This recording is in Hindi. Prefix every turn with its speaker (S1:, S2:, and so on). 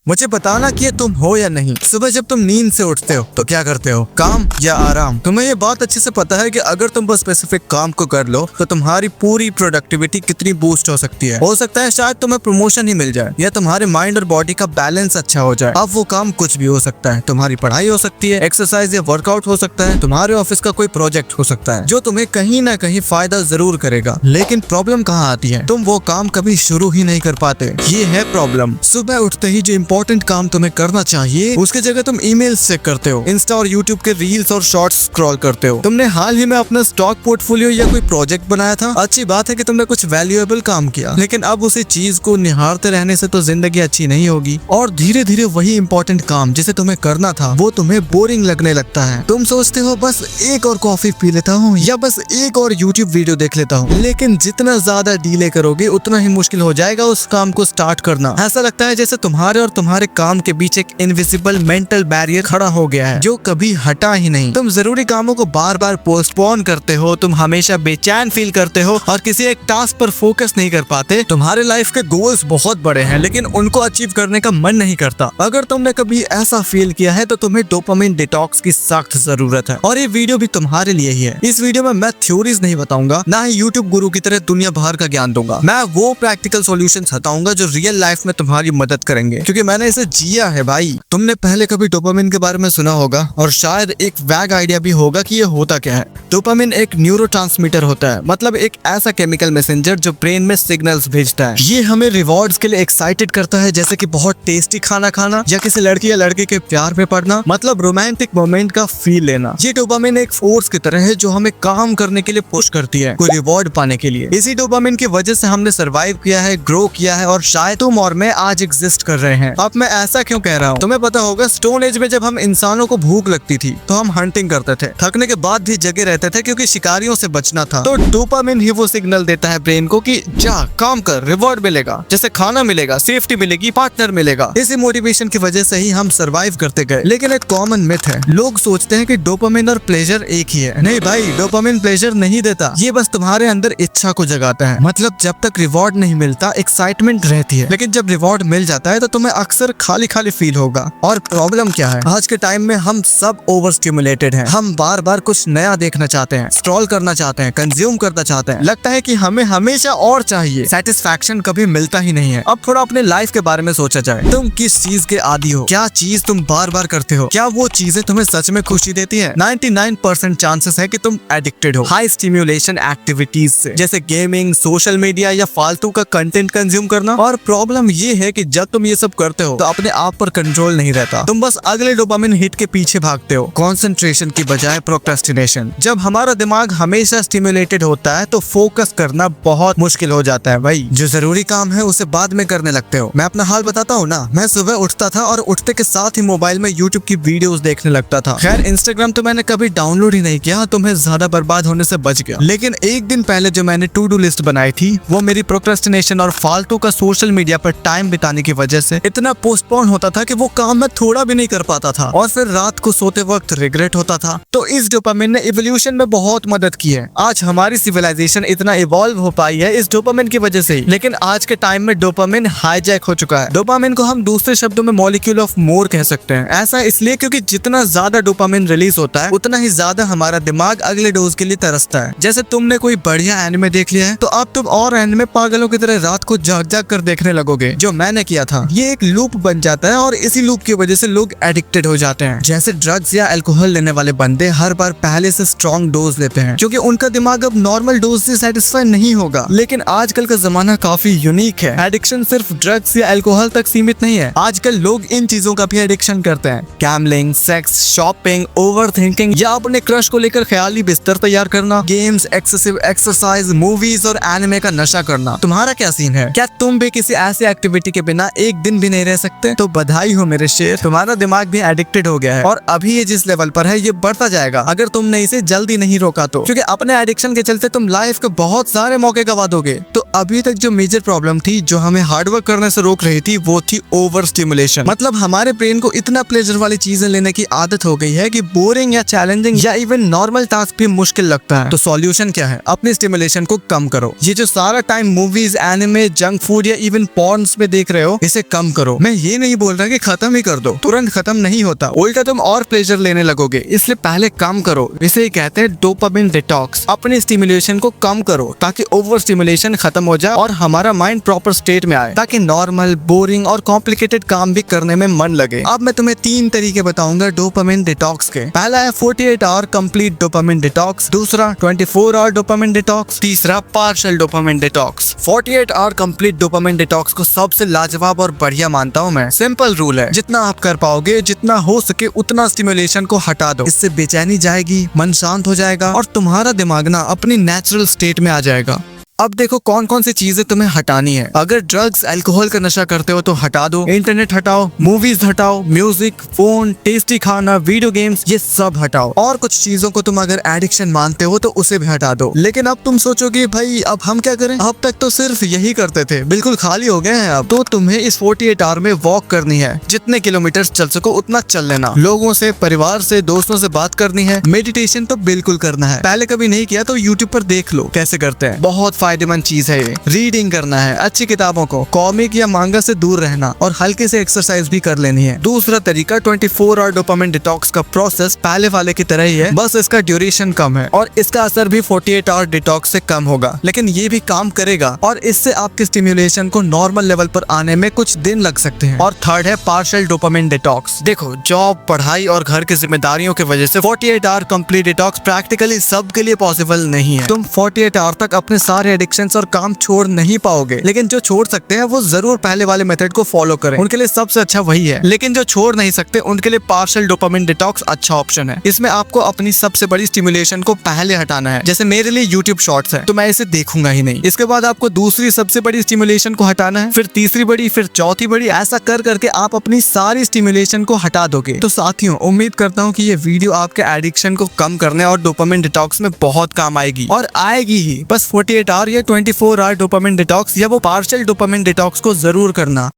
S1: मुझे बताना कि ये तुम हो या नहीं। सुबह जब तुम नींद से उठते हो तो क्या करते हो, काम या आराम? तुम्हें ये बात अच्छे से पता है कि अगर तुम बस स्पेसिफिक काम को कर लो तो तुम्हारी पूरी प्रोडक्टिविटी कितनी बूस्ट हो सकती है। हो सकता है शायद तुम्हें प्रमोशन ही मिल जाए या तुम्हारे माइंड और बॉडी का बैलेंस अच्छा हो जाए। अब वो काम कुछ भी हो सकता है, तुम्हारी पढ़ाई हो सकती है, एक्सरसाइज या वर्कआउट हो सकता है, तुम्हारे ऑफिस का कोई प्रोजेक्ट हो सकता है जो तुम्हें कहीं ना कहीं फायदा जरूर करेगा। लेकिन प्रॉब्लम कहाँ आती है, तुम वो काम कभी शुरू ही नहीं कर पाते। ये है प्रॉब्लम। सुबह उठते ही जो इम्पोर्टेंट काम तुम्हें करना चाहिए उसकी जगह तुम ईमेल्स चेक करते हो, इंस्टा और यूट्यूब के रील्स और शॉर्ट्स स्क्रॉल करते हो। तुमने हाल ही में अपना स्टॉक पोर्टफोलियो या कोई प्रोजेक्ट बनाया था, अच्छी बात है कि तुमने कुछ वैल्यूएबल काम किया, लेकिन अब उसी चीज को निहारते रहने से तो जिंदगी अच्छी नहीं होगी और धीरे धीरे वही इम्पोर्टेंट काम जिसे तुम्हें करना था वो तुम्हें बोरिंग लगने लगता है। तुम सोचते हो बस एक और कॉफी पी लेता हूँ या बस एक और यूट्यूब वीडियो देख लेता हूँ, लेकिन जितना ज्यादा डीले करोगे उतना ही मुश्किल हो जाएगा उस काम को स्टार्ट करना। ऐसा लगता है जैसे तुम्हारे और तुम्हारे काम के बीच एक इनविजिबल मेंटल बैरियर खड़ा हो गया है जो कभी हटा ही नहीं। तुम जरूरी कामों को बार बार पोस्टपोन करते हो, तुम हमेशा बेचैन फील करते हो और किसी एक टास्क पर फोकस नहीं कर पाते। तुम्हारे लाइफ के गोल्स बहुत बड़े हैं लेकिन उनको अचीव करने का मन नहीं करता। अगर तुमने कभी ऐसा फील किया है तो तुम्हें डोपामिन डिटॉक्स की सख्त जरूरत है और ये वीडियो भी तुम्हारे लिए ही है। इस वीडियो में मैं थ्योरीज नहीं बताऊंगा, ना ही यूट्यूब गुरु की तरह दुनिया भर का ज्ञान दूंगा। मैं वो प्रैक्टिकल सॉल्यूशन बताऊंगा जो रियल लाइफ में तुम्हारी मदद करेंगे, क्योंकि मैंने इसे जिया है भाई। तुमने पहले कभी डोपामिन के बारे में सुना होगा और शायद एक वैग आइडिया भी होगा कि ये होता क्या है। डोपामिन एक न्यूरोट्रांसमीटर होता है, मतलब एक ऐसा केमिकल मैसेंजर जो ब्रेन में सिग्नल्स भेजता है। ये हमें रिवॉर्ड्स के लिए एक्साइटेड करता है, जैसे कि बहुत टेस्टी खाना खाना या किसी लड़की या लड़के के प्यार में पड़ना, मतलब रोमांटिक मोमेंट का फील लेना। ये डोपामिन एक फोर्स की तरह है जो हमें काम करने के लिए पुश करती है, कोई रिवॉर्ड पाने के लिए। इसी डोपामिन की वजह से हमने सर्वाइव किया है, ग्रो किया है और शायद तुम और मैं आज एग्जिस्ट कर रहे हैं। अब मैं ऐसा क्यों कह रहा हूँ, तुम्हें पता होगा स्टोन एज में जब हम इंसानों को भूख लगती थी तो हम हंटिंग करते थे, थकने के बाद भी जगे रहते थे क्योंकि शिकारियों से बचना था। तो डोपामिन ही वो सिग्नल देता है ब्रेन को कि जा काम कर, रिवॉर्ड मिलेगा, जैसे खाना मिलेगा, सेफ्टी मिलेगी, पार्टनर मिलेगा। इसी मोटिवेशन की वजह से ही हम सर्वाइव करते गए। लेकिन एक कॉमन मिथ है, लोग सोचते हैं कि डोपामिन और प्लेजर एक ही है। नहीं भाई, डोपामिन प्लेजर नहीं देता, ये बस तुम्हारे अंदर इच्छा को जगाता है। मतलब जब तक रिवॉर्ड नहीं मिलता एक्साइटमेंट रहती है, लेकिन जब रिवॉर्ड मिल जाता है तो तुम्हें अक्सर खाली खाली फील होगा। और प्रॉब्लम क्या है, आज के टाइम में हम सब ओवर स्टिमुलेटेड हैं। हम बार बार कुछ नया देखना चाहते हैं, स्क्रॉल करना चाहते हैं, कंज्यूम करना चाहते हैं। लगता है कि हमें हमेशा और चाहिए, सेटिस्फैक्शन कभी मिलता ही नहीं है। अब थोड़ा अपने लाइफ के बारे में सोचा जाए, तुम किस चीज के आदी हो, क्या चीज तुम बार बार करते हो, क्या वो चीजें तुम्हें सच में खुशी देती है? 99% चांसेस है कि तुम एडिक्टेड हो हाई स्टिमुलेशन एक्टिविटीज से, जैसे गेमिंग, सोशल मीडिया या फालतू का कंटेंट कंज्यूम करना। और प्रॉब्लम ये है कि जब तुम ये सब करते हो तो अपने आप पर कंट्रोल नहीं रहता, तुम बस अगले डोपामिन हिट के पीछे भागते हो, कंसंट्रेशन की बजाय प्रोक्रेस्टिनेशन। जब हमारा दिमाग हमेशा स्टिमुलेटेड होता है तो फोकस करना बहुत मुश्किल हो जाता है भाई। जो जरूरी काम है उसे बाद में करने लगते हो। मैं अपना हाल बताता हूँ ना, मैं सुबह उठता था और उठते के साथ ही मोबाइल में यूट्यूब की वीडियोस देखने लगता था। खैर इंस्टाग्राम तो मैंने कभी डाउनलोड ही नहीं किया, तो मैं ज्यादा बर्बाद होने से बच गया। लेकिन एक दिन पहले जो मैंने टू डू लिस्ट बनाई थी वो मेरी प्रोक्रेस्टिनेशन और फालतू का सोशल मीडिया पर टाइम बिताने की वजह से इतना पोस्टपोन होता था कि वो काम मैं थोड़ा भी नहीं कर पाता था और फिर रात को सोते वक्त रिग्रेट होता था। तो इस डोपामिन ने इवोल्यूशन में बहुत मदद की है। आज हमारी सिविलाइजेशन इतना इवॉल्व हो पाई है इस डोपामिन की वजह से ही। लेकिन आज के टाइम में डोपामिन हाईजैक हो चुका है। डोपामिन को हम दूसरे शब्दों में मॉलिक्यूल ऑफ मोर कह सकते हैं। ऐसा इसलिए क्योंकि जितना ज्यादा डोपामिन रिलीज होता है उतना ही ज्यादा हमारा दिमाग अगले डोज के लिए तरसता है। जैसे तुमने कोई बढ़िया एनिमे देख लिया है तो अब तुम और एनिमे पागलों की तरह रात को जाग जाग कर देखने लगोगे, जो मैंने किया था। ये एक लूप बन जाता है और इसी लूप की वजह से लोग एडिक्टेड हो जाते हैं। जैसे ड्रग्स या अल्कोहल लेने वाले बंदे हर बार पहले से स्ट्रॉन्ग डोज लेते हैं क्योंकि उनका दिमाग अब नॉर्मल डोज से सेटिस्फाई नहीं होगा। लेकिन आजकल का जमाना काफी यूनिक है। एडिक्शन सिर्फ ड्रग्स या अल्कोहल तक सीमित नहीं है। आजकल लोग इन चीजों का भी एडिक्शन करते हैं। Gambling, sex, shopping, over thinking या अपने क्रश को लेकर ख्याली बिस्तर तैयार करना, गेम्स, एक्सेसिव एक्सरसाइज, मूवीज और एनिमे का नशा करना। तुम्हारा क्या सीन है? क्या तुम भी किसी ऐसी एक्टिविटी के बिना एक दिन भी नहीं रह सकते? तो बधाई हो मेरे शेर, तुम्हारा दिमाग भी एडिक्टेड हो गया है और अभी ये जिस लेवल पर है ये बढ़ता जाएगा अगर तुमने इसे जल्दी नहीं रोका तो। क्योंकि अपने एडिक्शन के चलते तुम लाइफ के बहुत सारे मौके गवा दोगे। तो अभी तक जो मेजर प्रॉब्लम थी जो हमें हार्डवर्क करने से रोक रही थी वो थी ओवर स्टिमुलेशन। मतलब हमारे ब्रेन को इतना प्लेजर वाली चीजें लेने की आदत हो गई है कि बोरिंग या चैलेंजिंग या इवन नॉर्मल टास्क भी मुश्किल लगता है। तो सॉल्यूशन क्या है? अपनी स्टिमुलेशन को कम करो। ये जो सारा time movies, anime, junk food या इवन पॉर्न्स में देख रहे हो इसे कम करो। मैं ये नहीं बोल रहा कि खत्म ही कर दो, तुरंत खत्म नहीं होता, उल्टा तुम और प्लेजर लेने लगोगे। इसलिए पहले कम करो, इसे ही कहते हैं डोपामिन डिटॉक्स। अपने स्टिमुलेशन को कम करो ताकि ओवर स्टिमुलेशन खत्म हो जाए और हमारा माइंड प्रॉपर स्टेट में आए, ताकि नॉर्मल, बोरिंग और कॉम्प्लिकेटेड काम भी करने में मन लगे। अब मैं तुम्हें 3 तरीके बताऊंगा डोपामिन डिटॉक्स के। पहला है 48 आवर कंप्लीट डोपामिन डिटॉक्स, दूसरा 24 आवर डोपामिन डिटॉक्स, तीसरा partial dopamine detox. 48 hour complete dopamine detox को सबसे लाजवाब और बढ़िया मानता हूँ मैं। सिंपल रूल है, जितना आप कर पाओगे, जितना हो सके उतना स्टिमुलेशन को हटा दो। इससे बेचैनी जाएगी, मन शांत हो जाएगा और तुम्हारा दिमाग ना अपनी नेचुरल स्टेट में आ जाएगा। अब देखो कौन कौन सी चीजें तुम्हें हटानी है। अगर ड्रग्स, अल्कोहल का नशा करते हो तो हटा दो, इंटरनेट हटाओ, मूवीज हटाओ, म्यूजिक, फोन, टेस्टी खाना, वीडियो गेम्स, ये सब हटाओ। और कुछ चीजों को तुम अगर एडिक्शन मानते हो तो उसे भी हटा दो। लेकिन अब तुम सोचोगे भाई अब हम क्या करें, अब तक तो सिर्फ यही करते थे, बिल्कुल खाली हो गए हैं अब। तो तुम्हें इस 48 आवर में वॉक करनी है, जितने किलोमीटर चल सको उतना चल लेना, लोगों से, परिवार से, दोस्तों से बात करनी है, मेडिटेशन तो बिल्कुल करना है। पहले कभी नहीं किया तो यूट्यूब पर देख लो कैसे करते हैं, बहुत फायदेमंद चीज है ये। रीडिंग करना है, अच्छी किताबों को, कॉमिक या मांगा से दूर रहना और हल्के से एक्सरसाइज भी कर लेनी है। दूसरा तरीका 24 आवर डोपामिन डिटॉक्स का प्रोसेस पहले वाले की तरह ही है, बस इसका ड्यूरेशन कम है और इसका असर भी 48 आवर डिटॉक्स से कम होगा, लेकिन ये भी काम करेगा और इससे आपके स्टिमुलेशन को नॉर्मल लेवल पर आने में कुछ दिन लग सकते हैं। और थर्ड है पार्शियल डोपामिन डिटॉक्स। देखो जॉब, पढ़ाई और घर की जिम्मेदारियों की वजह से 48 आवर कंप्लीट डिटॉक्स प्रैक्टिकली सबके लिए पॉसिबल नहीं है। तुम 48 आवर तक अपने सारे एडिक्शंस और काम छोड़ नहीं पाओगे, लेकिन जो छोड़ सकते हैं वो जरूर पहले वाले मेथड को फॉलो करें, उनके लिए सबसे अच्छा वही है। लेकिन जो छोड़ नहीं सकते उनके लिए पार्शियल डोपामिन डिटॉक्स अच्छा ऑप्शन है। इसमें आपको अपनी सबसे बड़ी स्टिमुलेशन को पहले हटाना है। जैसे मेरे लिए यूट्यूब शॉर्ट्स है तो मैं इसे देखूंगा ही नहीं। इसके बाद आपको दूसरी सबसे बड़ी स्टिमुलेशन को हटाना है, फिर तीसरी बड़ी, फिर चौथी बड़ी, ऐसा कर करके आप अपनी सारी स्टिमुलेशन को हटा दोगे। तो साथियों, उम्मीद करता हूँ कि ये वीडियो आपके एडिक्शन को कम करने और डोपामिन डिटॉक्स में बहुत काम आएगी, और आएगी ही। बस 48 आवर या 24 आवर डोपामिन डिटॉक्स या वो पार्शियल डोपामिन डिटॉक्स को जरूर करना।